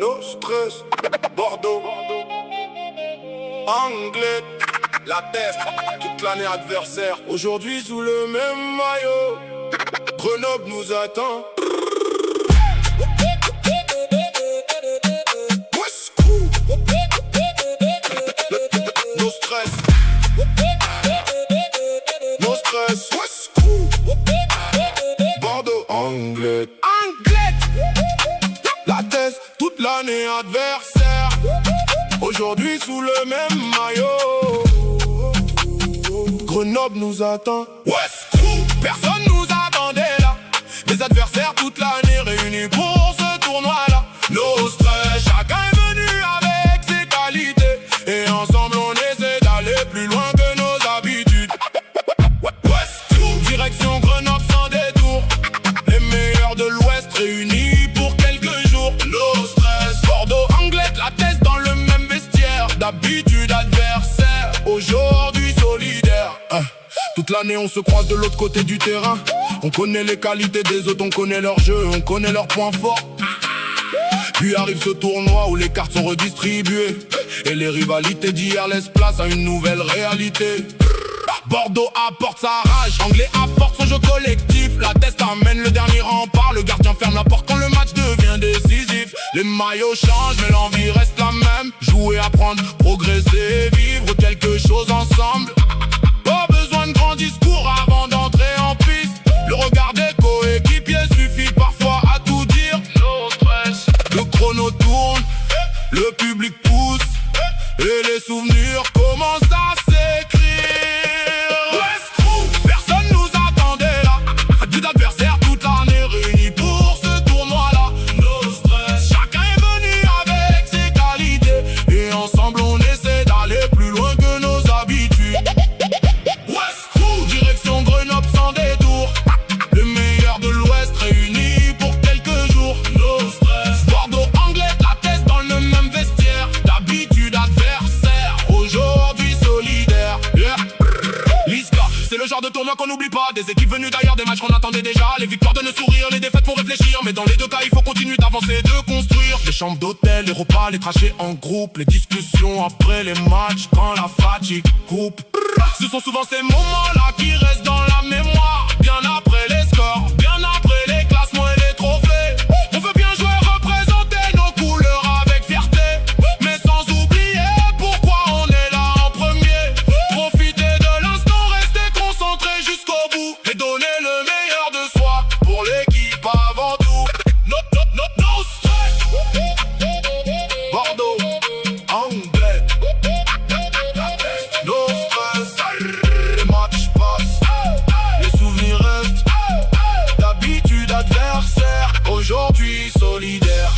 No stress, Bordeaux, Anglais, la tête, toute l'année adversaire. Aujourd'hui sous le même maillot, Grenoble nous attend. No stress, no stress, Bordeaux, Anglais, la tête, toute l'année adversaire. Aujourd'hui sous le même maillot, Grenoble nous attend. Personne nous attendait là. Les adversaires toute l'année réunis pour ce tournoi là. No stress, chacun est venu avec ses qualités, et ensemble on essaie d'aller plus loin que nos habitudes. Direction Grenoble sans détour, les meilleurs de l'Ouest réunis pour quelques jours. No stress, Bordeaux, Anglais, la tête dans le même vestiaire. D'habitude adversaire, aujourd'hui solidaire. Toute l'année on se croise de l'autre côté du terrain. On connaît les qualités des autres, on connaît leur jeu, on connaît leurs points forts. Puis arrive ce tournoi où les cartes sont redistribuées, et les rivalités d'hier laissent place à une nouvelle réalité. Bordeaux apporte sa rage, Anglais apporte son jeu collectif. La test amène le dernier rempart, le gardien ferme la porte quand le match devient décisif. Les maillots changent mais l'envie reste la même. Jouer, apprendre, progresser, vivre quelque chose ensemble. Pas besoin de grands discours avant d'entrer en piste. Le regard des coéquipiers suffit parfois à tout dire. No stress, le chrono tourne, le public pousse, et les souvenirs commencent à s'écrire. Personne nous attendait là. Deux adversaires toute l'année réunis pour ce tournoi là. No stress, chacun est venu avec ses qualités, et ensemble on essaie d'aller plus loin que nos habitudes. Direction Grenoble sans détour, les meilleurs de l'Ouest réunis pour quelques jours. No stress, Bordeaux, Anglais, la tête dans le même vestiaire. D'habitude adversaire, aujourd'hui solidaire. L'ISCA, c'est le genre de tournoi qu'on n'oublie pas. Des équipes venues d'ailleurs, des matchs qu'on attendait déjà. Les victoires de nos sourires, les défaites pour réfléchir. Mais dans les deux cas, il faut continuer d'avancer, de construire. Les chambres d'hôtel, les repas, les trachés en groupe, les discussions après les matchs quand la fatigue coupe. Ce sont souvent ces moments-là qui restent dans la mémoire. Bien après les scores, bien après les classements et les trophées. On veut bien jouer, représenter nos couleurs avec fierté, mais sans oublier pourquoi on est là en premier. Profiter de l'instant, rester concentré jusqu'au bout, et donner le meilleur de soi pour l'équipe avant tout. No stress, Bordeaux, Anglais, no stress. Les matchs passent, les souvenirs restent. D'habitude adversaire, aujourd'hui solidaire.